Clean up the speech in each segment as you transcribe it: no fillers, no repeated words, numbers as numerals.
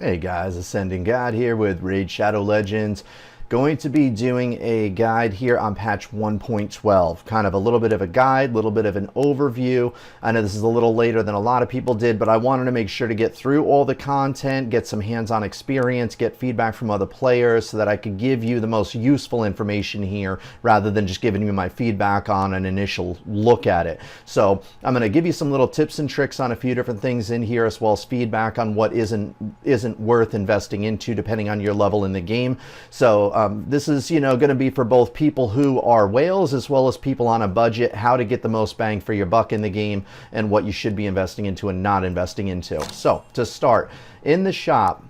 Hey guys, AscendantGod here with Raid Shadow Legends. Going to be doing a guide here on patch 1.12. Kind of a little bit of a guide, a little bit of an overview. I know this is a little later than a lot of people did, but I wanted to make sure to get through all the content, get some hands-on experience, get feedback from other players so that I could give you the most useful information here rather than just giving you my feedback on an initial look at it. So I'm going to give you some little tips and tricks on a few different things in here, as well as feedback on what isn't worth investing into depending on your level in the game. So this is, going to be for both people who are whales as well as people on a budget, how to get the most bang for your buck in the game and what you should be investing into and not investing into. So to start, in the shop,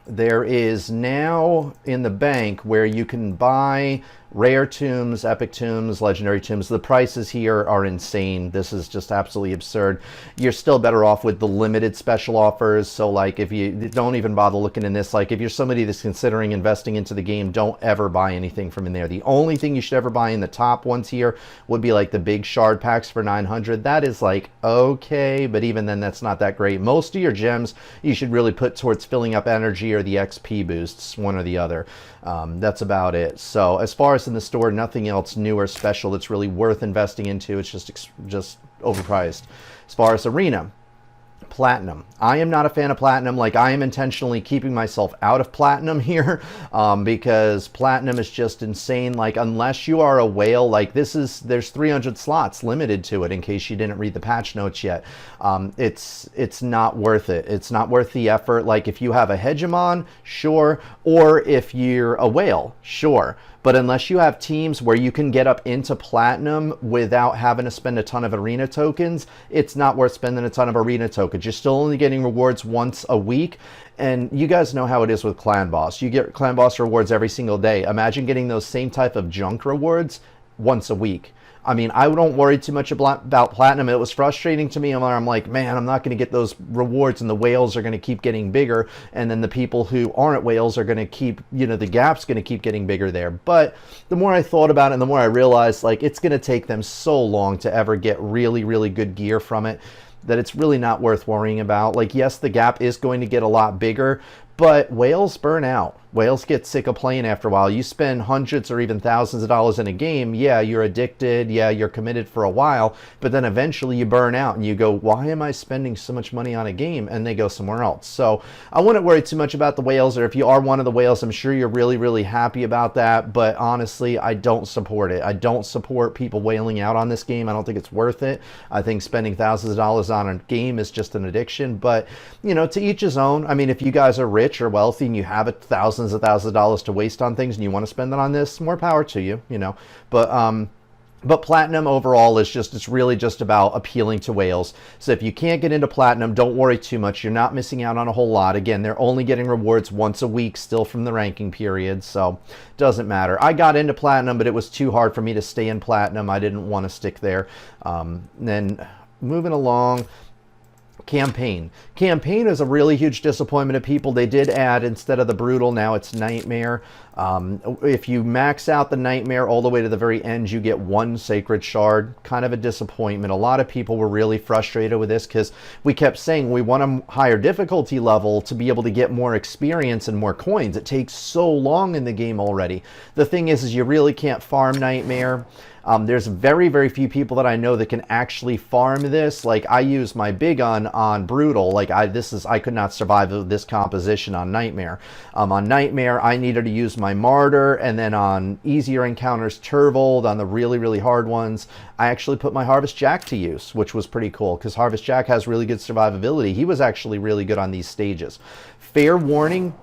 there is now in the bank where you can buy rare tombs, epic tombs, legendary tombs. The prices here are insane. This is just absolutely absurd. You're still better off with the limited special offers. So like if you don't even bother looking in this, like if you're somebody that's considering investing into the game, don't ever buy anything from in there. The only thing you should ever buy in the top ones here would be like the big shard packs for 900. That is like okay, but even then that's not that great. Most of your gems you should really put towards filling up energy or the XP boosts, one or the other. That's about it. So as far as in the store, nothing else new or special that's really worth investing into. It's just overpriced. As far as arena, platinum. I am not a fan of platinum. Like, I am intentionally keeping myself out of platinum here because platinum is just insane. Like, unless you are a whale, like there's 300 slots limited to it, in case you didn't read the patch notes yet. It's not worth it. It's not worth the effort. Like, if you have a hegemon, sure, or if you're a whale, sure. But unless you have teams where you can get up into platinum without having to spend a ton of arena tokens, it's not worth spending a ton of arena tokens. You're still only getting rewards once a week. And you guys know how it is with Clan Boss. You get Clan Boss rewards every single day. Imagine getting those same type of junk rewards once a week. I mean, I don't worry too much about platinum. It was frustrating to me. I'm like, man, I'm not going to get those rewards, and the whales are going to keep getting bigger, and then the people who aren't whales are going to keep, the gap's going to keep getting bigger there. But the more I thought about it and the more I realized, like, it's going to take them so long to ever get really, really good gear from it that it's really not worth worrying about. Like, yes, the gap is going to get a lot bigger, but whales burn out. Whales get sick of playing after a while. You spend hundreds or even thousands of dollars in a game. Yeah, you're addicted. Yeah, you're committed for a while. But then eventually you burn out and you go, why am I spending so much money on a game? And they go somewhere else. So I wouldn't worry too much about the whales. Or if you are one of the whales, I'm sure you're really, really happy about that. But honestly, I don't support it. I don't support people whaling out on this game. I don't think it's worth it. I think spending thousands of dollars on a game is just an addiction. But, to each his own. I mean, if you guys are rich or wealthy and you have thousands of dollars to waste on things and you want to spend it on this, more power to you, but platinum overall is it's really just about appealing to whales. So if you can't get into platinum, don't worry too much. You're not missing out on a whole lot. Again, they're only getting rewards once a week still from the ranking period, so doesn't matter. I got into platinum, but it was too hard for me to stay in platinum. I didn't want to stick there. Then moving along, Campaign is a really huge disappointment to people. They did add, instead of the brutal, now it's nightmare. If you max out the nightmare all the way to the very end, you get one sacred shard. Kind of a disappointment. A lot of people were really frustrated with this because we kept saying we want a higher difficulty level to be able to get more experience and more coins. It takes so long in the game already. The thing is you really can't farm nightmare. There's very, very few people that I know that can actually farm this. Like, I use my big on brutal. Like, I could not survive this composition on nightmare. On nightmare, I needed to use my martyr, and then on easier encounters, Turvold. On the really, really hard ones, I actually put my Harvest Jack to use, which was pretty cool because Harvest Jack has really good survivability. He was actually really good on these stages. Fair warning,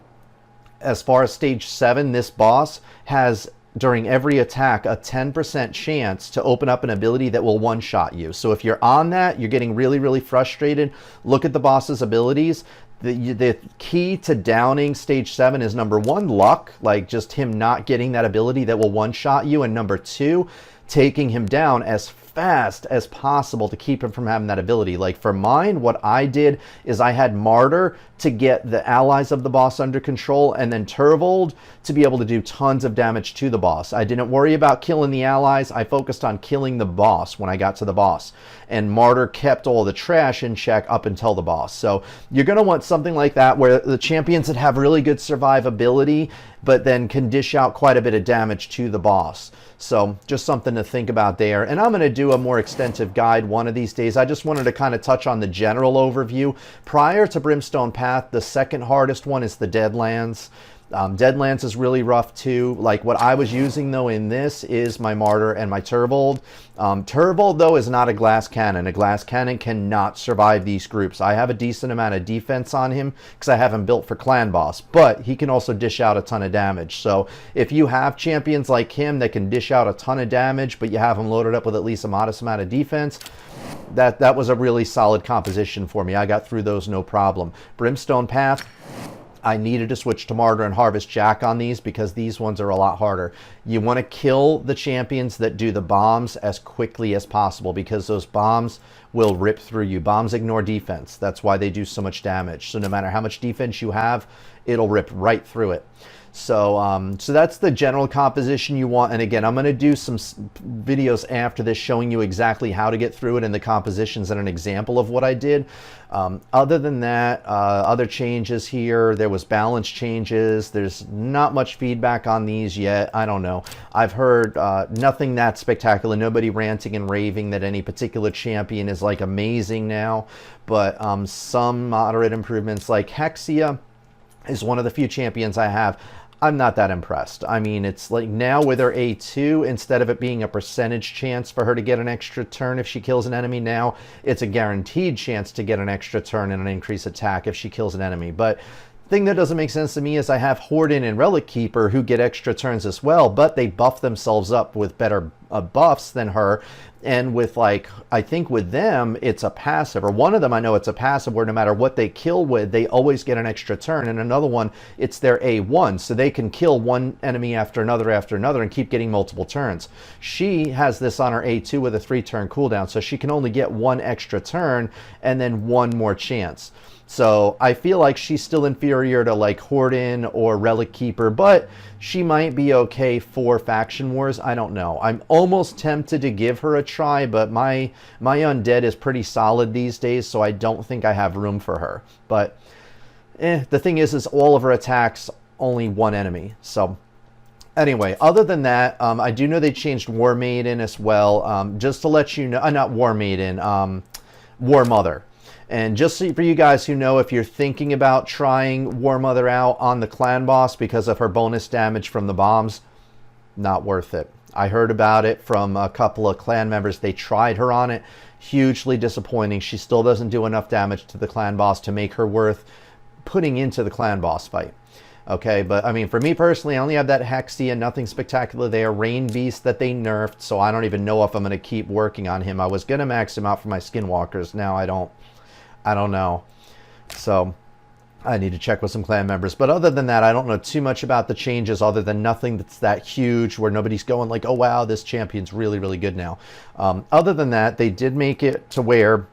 as far as stage 7, this boss has, during every attack, a 10% chance to open up an ability that will one-shot you. So if you're on that, you're getting really, really frustrated, look at the boss's abilities. The key to downing stage 7 is, number 1, luck, like just him not getting that ability that will one-shot you, and number 2, taking him down as fast as possible to keep him from having that ability. Like for mine, what I did is I had Martyr to get the allies of the boss under control, and then Turvold to be able to do tons of damage to the boss. I didn't worry about killing the allies. I focused on killing the boss when I got to the boss. And Martyr kept all the trash in check up until the boss. So you're going to want something like that where the champions that have really good survivability, but then can dish out quite a bit of damage to the boss. So just something to think about there. And I'm going to do a more extensive guide one of these days. I just wanted to kind of touch on the general overview. Prior to Brimstone Path, the second hardest one is the Deadlands. Deadlands is really rough too. Like what I was using though in this is my Martyr and my Turvold. Turvold though is not a glass cannon. A glass cannon cannot survive these groups. I have a decent amount of defense on him because I have him built for clan boss, but he can also dish out a ton of damage. So if you have champions like him that can dish out a ton of damage, but you have him loaded up with at least a modest amount of defense, that was a really solid composition for me. I got through those no problem. Brimstone Path, I needed to switch to Martyr and Harvest Jack on these because these ones are a lot harder. You want to kill the champions that do the bombs as quickly as possible because those bombs will rip through you. Bombs ignore defense. That's why they do so much damage. So no matter how much defense you have, it'll rip right through it. So so that's the general composition you want. And again, I'm going to do some videos after this showing you exactly how to get through it and the compositions and an example of what I did. Other than that, other changes here, there was balance changes. There's not much feedback on these yet. I don't know. I've heard nothing that spectacular. Nobody ranting and raving that any particular champion is like amazing now. But some moderate improvements, like Hexia is one of the few champions I have. I'm not that impressed. I mean, it's like now with her A2, instead of it being a percentage chance for her to get an extra turn if she kills an enemy, now it's a guaranteed chance to get an extra turn and an increased attack if she kills an enemy. But thing that doesn't make sense to me is I have Horden and Relic Keeper who get extra turns as well, but they buff themselves up with better buffs than her. And with like, I think with them, it's a passive, or one of them I know it's a passive where no matter what they kill with, they always get an extra turn. And another one, it's their A1, so they can kill one enemy after another and keep getting multiple turns. She has this on her A2 with a 3-turn cooldown, so she can only get one extra turn and then one more chance. So I feel like she's still inferior to like Horden or Relic Keeper, but she might be okay for Faction Wars. I don't know. I'm almost tempted to give her a try, but my undead is pretty solid these days, so I don't think I have room for her. But the thing is all of her attacks only one enemy. So anyway, other than that, I do know they changed War Maiden as well. Just to let you know, not War Maiden, War Mother. And just so for you guys who know, if you're thinking about trying War Mother out on the clan boss because of her bonus damage from the bombs, not worth it. I heard about it from a couple of clan members. They tried her on it. Hugely disappointing. She still doesn't do enough damage to the clan boss to make her worth putting into the clan boss fight. Okay, but I mean, for me personally, I only have that Hexia, nothing spectacular there. Rain Beast that they nerfed, so I don't even know if I'm going to keep working on him. I was going to max him out for my Skinwalkers. Now I don't know. So I need to check with some clan members. But other than that, I don't know too much about the changes other than nothing that's that huge where nobody's going like, oh, wow, this champion's really, really good now. Other than that, they did make it to where,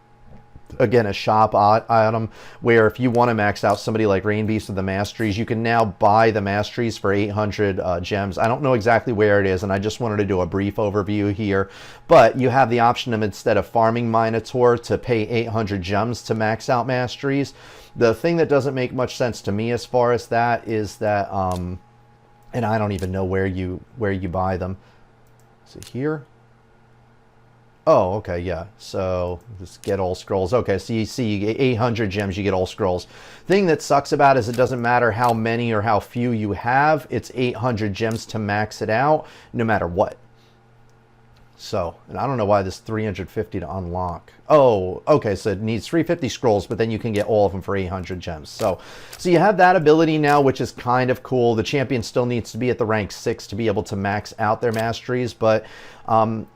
again, a shop item where if you want to max out somebody like Rain Beast with the Masteries, you can now buy the Masteries for 800 gems. I don't know exactly where it is, and I just wanted to do a brief overview here. But you have the option of, instead of farming Minotaur, to pay 800 gems to max out Masteries. The thing that doesn't make much sense to me as far as that is that, and I don't even know where you buy them. Is it here? Oh, okay, yeah. So just get all scrolls. Okay, so you see you get 800 gems, you get all scrolls. Thing that sucks about it is it doesn't matter how many or how few you have. It's 800 gems to max it out, no matter what. So, and I don't know why this 350 to unlock. Oh, okay, so it needs 350 scrolls, but then you can get all of them for 800 gems. So you have that ability now, which is kind of cool. The champion still needs to be at the rank 6 to be able to max out their Masteries, but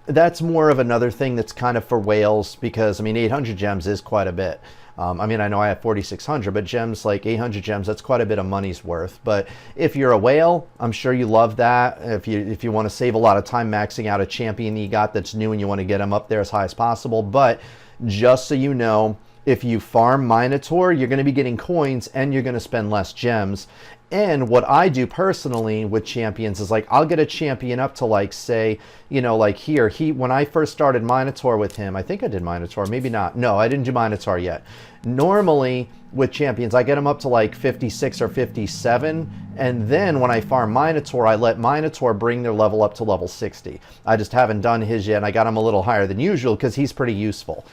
that's more of another thing that's kind of for whales because, I mean, 800 gems is quite a bit. I mean, I know I have 4,600, but gems, like 800 gems, that's quite a bit of money's worth. But if you're a whale, I'm sure you love that. If you want to save a lot of time maxing out a champion you got that's new and you want to get them up there as high as possible. But just so you know, if you farm Minotaur, you're going to be getting coins and you're going to spend less gems. And what I do personally with champions is, like, I'll get a champion up to, like, say, you know, like here, when I first started Minotaur with him, I think I did Minotaur, maybe not. No, I didn't do Minotaur yet. Normally with champions, I get them up to like 56 or 57. And then when I farm Minotaur, I let Minotaur bring their level up to level 60. I just haven't done his yet. And I got him a little higher than usual because he's pretty useful.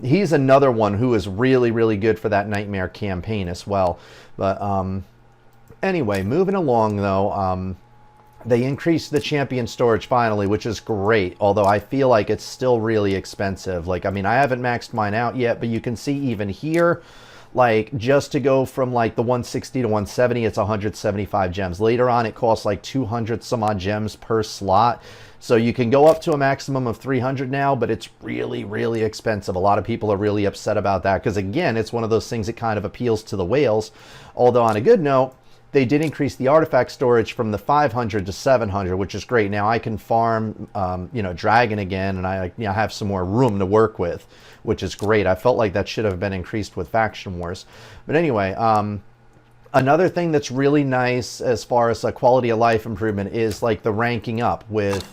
He's another one who is really, really good for that Nightmare campaign as well. But, anyway, moving along though, they increased the champion storage finally, which is great, although I feel like it's still really expensive. Like, I mean, I haven't maxed mine out yet, but you can see even here, like, just to go from like the 160 to 170, it's 175 gems. Later on, it costs like 200 some odd gems per slot. So you can go up to a maximum of 300 now, but it's really, really expensive. A lot of people are really upset about that because, again, it's one of those things that kind of appeals to the whales. Although on a good note, they did increase the artifact storage from the 500 to 700, which is great. Now I can farm, you know, Dragon again, and I have some more room to work with, which is great. I felt like that should have been increased with Faction Wars. But anyway, another thing that's really nice as far as a quality of life improvement is like the ranking up with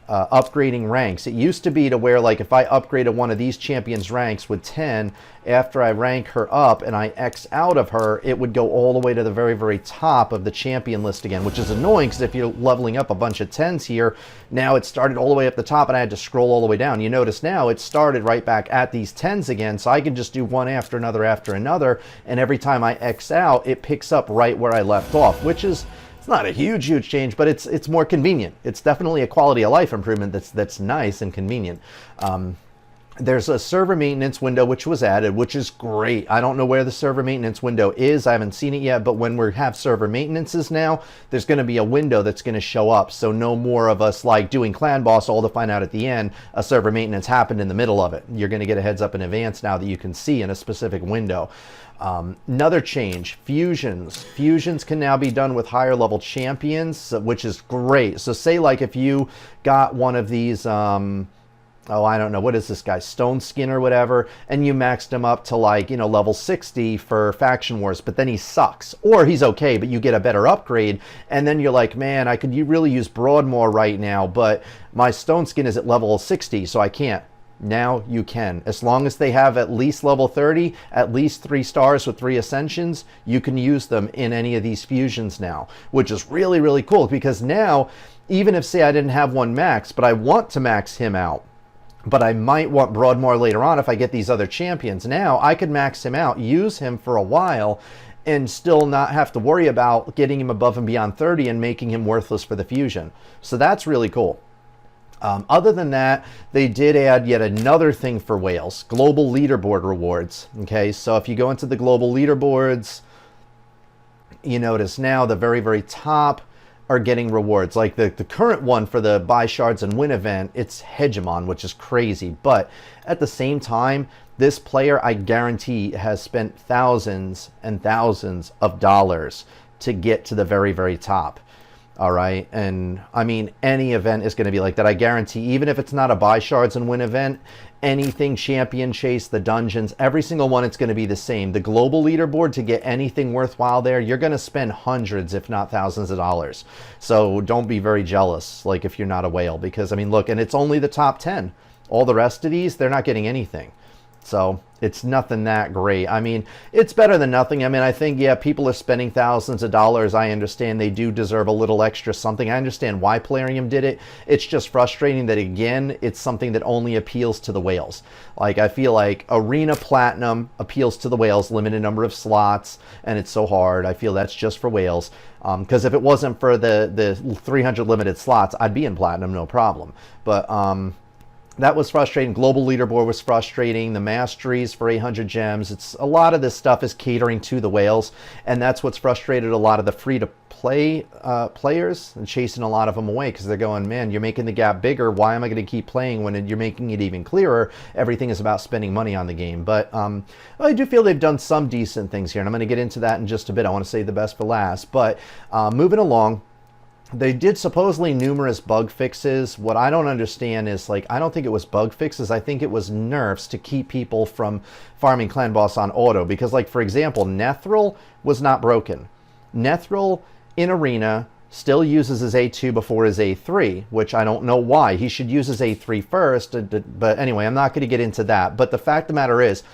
upgrading ranks. It used to be to where, like, if I upgraded one of these champions ranks with 10, after I rank her up and I X out of her, it would go all the way to the very, very top of the champion list again, which is annoying because if you're leveling up a bunch of 10s here, now it started all the way up the top and I had to scroll all the way down. You notice now it started right back at these 10s again, so I can just do one after another, and every time I X out, it picks up right where I left off, which is, it's not a huge change, but it's more convenient. It's definitely a quality of life improvement that's nice and convenient. There's a server maintenance window which was added, which is great. I don't know where the server maintenance window is. I haven't seen it yet, but when we have server maintenances now, there's going to be a window that's going to show up. So no more of us like doing clan boss all to find out at the end a server maintenance happened in the middle of it. You're going to get a heads up in advance now that you can see in a specific window. Another change, fusions. Fusions can now be done with higher level champions, which is great. So say like if you got one of these, oh, I don't know, what is this guy, Stone Skin or whatever, and you maxed him up to like, you know, level 60 for Faction Wars, but then he sucks. Or he's okay, but you get a better upgrade, and then you're like, man, I could really use Broadmoor right now, but my Stone Skin is at level 60, so I can't. Now you can. As long as they have at least level 30, at least 3 stars with 3 ascensions, you can use them in any of these fusions now, which is really, really cool because now, even if, say, I didn't have one max, but I want to max him out, but I might want Broadmoor later on if I get these other champions, now I could max him out, use him for a while, and still not have to worry about getting him above and beyond 30 and making him worthless for the fusion. So that's really cool. Other than that, they did add yet another thing for whales, global leaderboard rewards. Okay, so if you go into the global leaderboards, you notice now the very, very top are getting rewards. Like the current one for the buy shards and win event, it's Hegemon, which is crazy. But at the same time, this player, I guarantee, has spent thousands and thousands of dollars to get to the very, very top. All right, and I mean, any event is going to be like that. I guarantee, even if it's not a buy shards and win event, anything champion chase, the dungeons, every single one, it's going to be the same. The global leaderboard, to get anything worthwhile there, you're going to spend hundreds, if not thousands of dollars. So don't be very jealous, like if you're not a whale, because I mean, look, and it's only the top 10. All the rest of these, they're not getting anything. So it's nothing that great. I mean, it's better than nothing. I mean, I think, yeah, people are spending thousands of dollars. I understand they do deserve a little extra something. I understand why Plarium did it. It's just frustrating that, again, it's something that only appeals to the whales. Like, I feel like Arena Platinum appeals to the whales, limited number of slots, and it's so hard. I feel that's just for whales. Because if it wasn't for the 300 limited slots, I'd be in Platinum, no problem. But, That was frustrating. Global leaderboard was frustrating. The Masteries for 800 gems. It's a lot of this stuff is catering to the whales, and that's what's frustrated a lot of the free-to-play players and chasing a lot of them away because they're going, man, you're making the gap bigger. Why am I going to keep playing when you're making it even clearer? Everything is about spending money on the game. But I do feel they've done some decent things here, and I'm going to get into that in just a bit. I want to save the best for last. But moving along, they did supposedly numerous bug fixes. What I don't understand is, like, I don't think it was bug fixes. I think it was nerfs to keep people from farming clan boss on auto. Because, like, for example, Nethril was not broken. Nethril in Arena still uses his A2 before his A3, which I don't know why. He should use his A3 first. But anyway, I'm not going to get into that. But the fact of the matter is,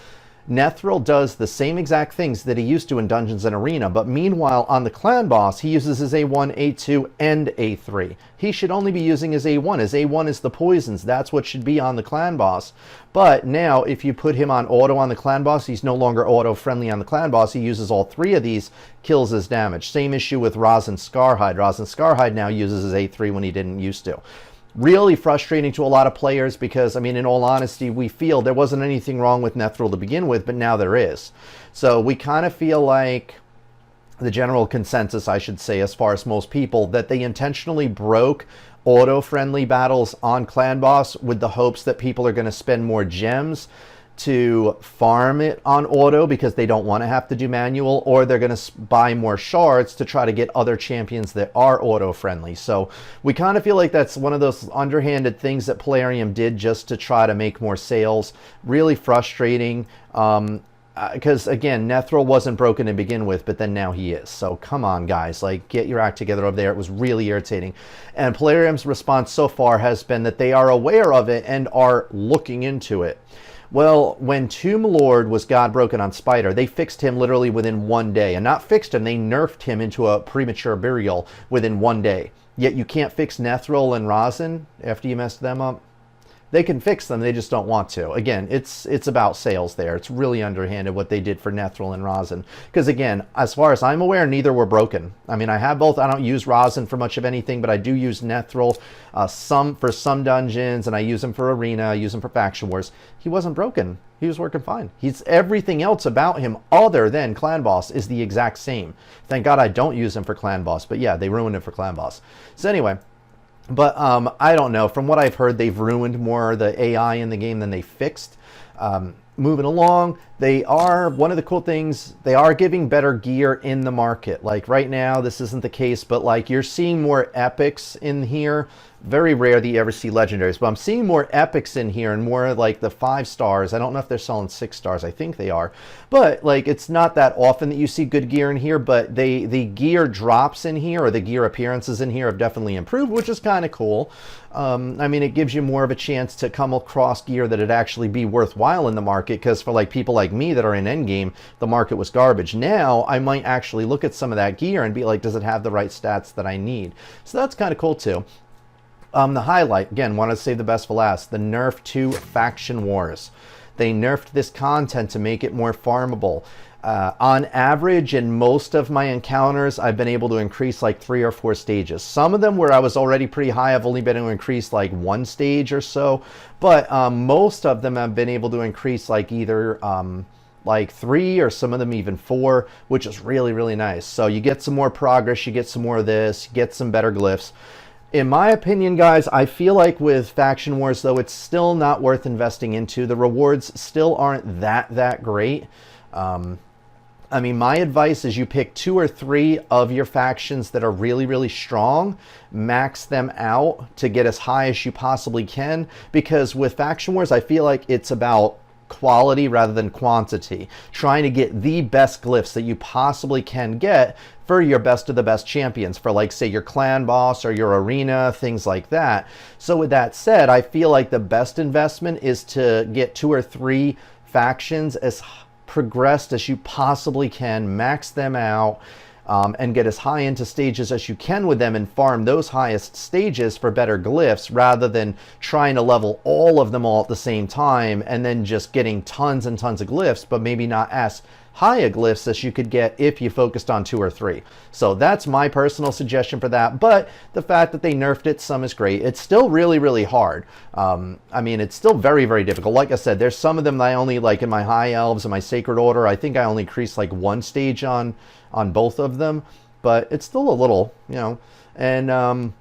Nethril does the same exact things that he used to in Dungeons and Arena, but meanwhile on the clan boss, he uses his A1, A2, and A3. He should only be using his A1. His A1 is the poisons. That's what should be on the clan boss. But now, if you put him on auto on the clan boss, he's no longer auto-friendly on the clan boss. He uses all three of these, kills his damage. Same issue with Rosin Scarhide. Rosin Scarhide now uses his A3 when he didn't used to. Really frustrating to a lot of players because, I mean, in all honesty, we feel there wasn't anything wrong with Nethril to begin with, but now there is. So we kind of feel like the general consensus, I should say, as far as most people, that they intentionally broke auto-friendly battles on Clan Boss with the hopes that people are going to spend more gems to farm it on auto because they don't want to have to do manual, or they're going to buy more shards to try to get other champions that are auto friendly. So we kind of feel like that's one of those underhanded things that Plarium did just to try to make more sales. Really frustrating because again, Nethril wasn't broken to begin with, but then now he is. So come on, guys, like, get your act together over there. It was really irritating. And Plarium's response so far has been that they are aware of it and are looking into it. Well, when Tomb Lord was God broken on Spider, they fixed him literally within 1 day. And not fixed him, they nerfed him into a premature burial within 1 day. Yet you can't fix Nethril and Rosin after you messed them up. They can fix them, they just don't want to. Again, it's about sales there. It's really underhanded what they did for Nethril and Rosin. Because again, as far as I'm aware, neither were broken. I mean, I have both. I don't use Rosin for much of anything, but I do use Nethril for some dungeons, and I use him for Arena, I use him for Faction Wars. He wasn't broken. He was working fine. Everything else about him other than Clan Boss is the exact same. Thank God I don't use him for Clan Boss, but yeah, they ruined it for Clan Boss. So anyway, but I don't know. From what I've heard, they've ruined more the AI in the game than they fixed. Moving along, they are, one of the cool things, they are giving better gear in the market. Like right now, this isn't the case, but like you're seeing more epics in here. Very rare that you ever see legendaries, but I'm seeing more epics in here and more like the 5 stars. I don't know if they're selling 6 stars. I think they are. But like it's not that often that you see good gear in here, but the gear drops in here, or the gear appearances in here have definitely improved, which is kind of cool. I mean, it gives you more of a chance to come across gear that it'd actually be worthwhile in the market, because for like people like me that are in endgame, the market was garbage. Now I might actually look at some of that gear and be like, does it have the right stats that I need? So that's kind of cool too. The highlight, again, want to save the best for last, the nerf to Faction Wars. They nerfed this content to make it more farmable. On average, in most of my encounters, I've been able to increase like 3 or 4 stages. Some of them where I was already pretty high, I've only been able to increase like 1 stage or so. But most of them I've been able to increase like either like 3 or some of them even 4, which is really, really nice. So you get some more progress, you get some more of this, you get some better glyphs. In my opinion, guys, I feel like with Faction Wars, though, it's still not worth investing into. The rewards still aren't that great. I mean, my advice is you pick 2 or 3 of your factions that are really, really strong, max them out to get as high as you possibly can, because with Faction Wars, I feel like it's about quality rather than quantity. Trying to get the best glyphs that you possibly can get for your best of the best champions, for like say your clan boss or your arena, things like that. So with that said, I feel like the best investment is to get 2 or 3 factions as progressed as you possibly can, max them out, and get as high into stages as you can with them and farm those highest stages for better glyphs, rather than trying to level all of them all at the same time and then just getting tons and tons of glyphs, but maybe not as hieroglyphs as you could get if you focused on 2 or 3. So that's my personal suggestion for that. But the fact that they nerfed it some is great. It's still really, really hard. I mean, it's still very, very difficult. Like I said, there's some of them that I only, like in my high elves and my sacred order, I think I only increased like 1 stage on both of them. But it's still a little, you know, and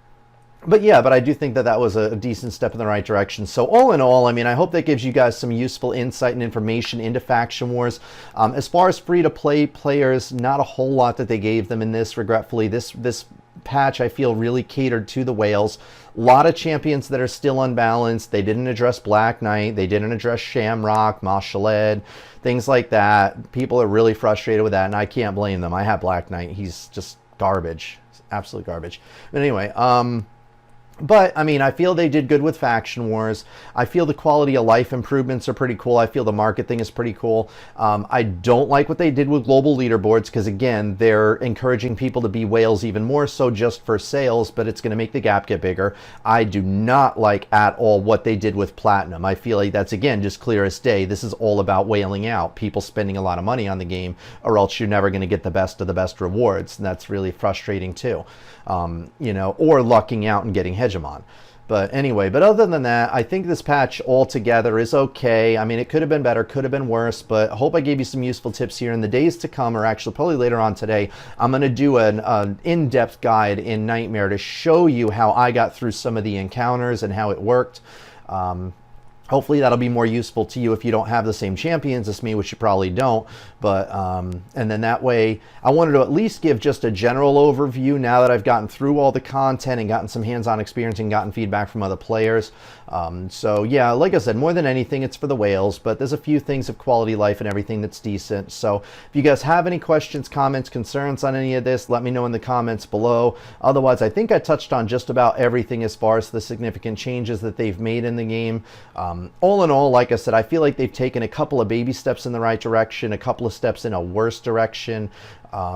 but yeah, but I do think that that was a decent step in the right direction. So all in all, I mean, I hope that gives you guys some useful insight and information into Faction Wars. As far as free-to-play players, not a whole lot that they gave them in this, regretfully. This patch, I feel, really catered to the whales. A lot of champions that are still unbalanced. They didn't address Black Knight. They didn't address Shamrock, Mashaled, things like that. People are really frustrated with that, and I can't blame them. I have Black Knight. He's just garbage. Absolute garbage. But anyway, but, I mean, I feel they did good with Faction Wars. I feel the quality of life improvements are pretty cool. I feel the market thing is pretty cool. I don't like what they did with global leaderboards because, again, they're encouraging people to be whales even more so just for sales, but it's going to make the gap get bigger. I do not like at all what they did with Platinum. I feel like that's, again, just clear as day. This is all about whaling out, people spending a lot of money on the game, or else you're never going to get the best of the best rewards, and that's really frustrating too. You know, or lucking out and getting Hegemon. But anyway, but other than that, I think this patch altogether is okay. I mean, it could have been better, could have been worse, but I hope I gave you some useful tips here. In the days to come, or actually probably later on today, I'm going to do an in-depth guide in Nightmare to show you how I got through some of the encounters and how it worked. Hopefully that'll be more useful to you if you don't have the same champions as me, which you probably don't. But and then that way, I wanted to at least give just a general overview now that I've gotten through all the content and gotten some hands-on experience and gotten feedback from other players. So yeah, like I said, more than anything, it's for the whales, but there's a few things of quality life and everything that's decent. So if you guys have any questions, comments, concerns on any of this, let me know in the comments below. Otherwise, I think I touched on just about everything as far as the significant changes that they've made in the game. All in all, like I said, I feel like they've taken a couple of baby steps in the right direction, a couple of steps in a worse direction,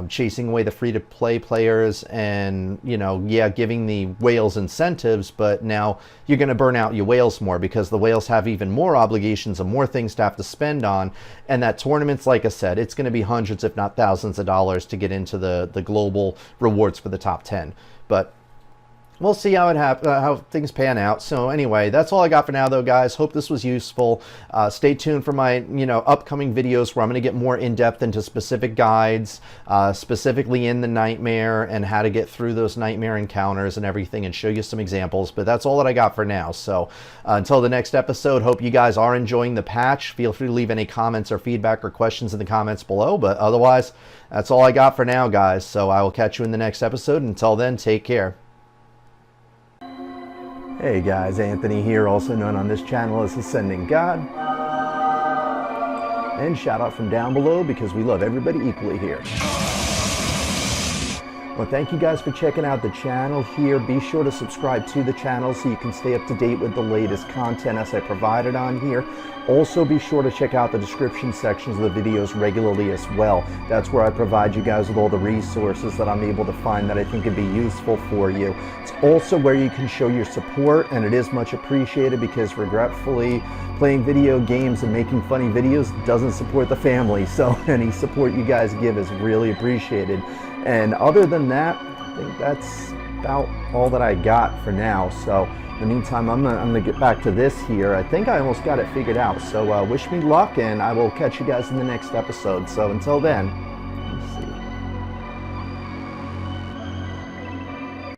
chasing away the free-to-play players and, you know, yeah, giving the whales incentives, but now you're going to burn out your whales more because the whales have even more obligations and more things to have to spend on, and that tournaments, like I said, it's going to be hundreds if not thousands of dollars to get into the global rewards for the top 10. But we'll see how things pan out. So anyway, that's all I got for now, though, guys. Hope this was useful. Stay tuned for my, upcoming videos where I'm going to get more in depth into specific guides, specifically in the Nightmare and how to get through those Nightmare encounters and everything, and show you some examples. But that's all that I got for now. So until the next episode, hope you guys are enjoying the patch. Feel free to leave any comments or feedback or questions in the comments below. But otherwise, that's all I got for now, guys. So I will catch you in the next episode. Until then, take care. Hey guys, Anthony here, also known on this channel as AscendantGod. And shout out from down below because we love everybody equally here. Well, thank you guys for checking out the channel here. Be sure to subscribe to the channel so you can stay up to date with the latest content as I provided on here. Also, be sure to check out the description sections of the videos regularly as well. That's where I provide you guys with all the resources that I'm able to find that I think would be useful for you. It's also where you can show your support, and it is much appreciated because, regretfully, playing video games and making funny videos doesn't support the family. So any support you guys give is really appreciated. And other than that, I think that's about all that I got for now. So in the meantime, I'm gonna get back to this here. I think I almost got it figured out. So wish me luck, and I will catch you guys in the next episode. So until then.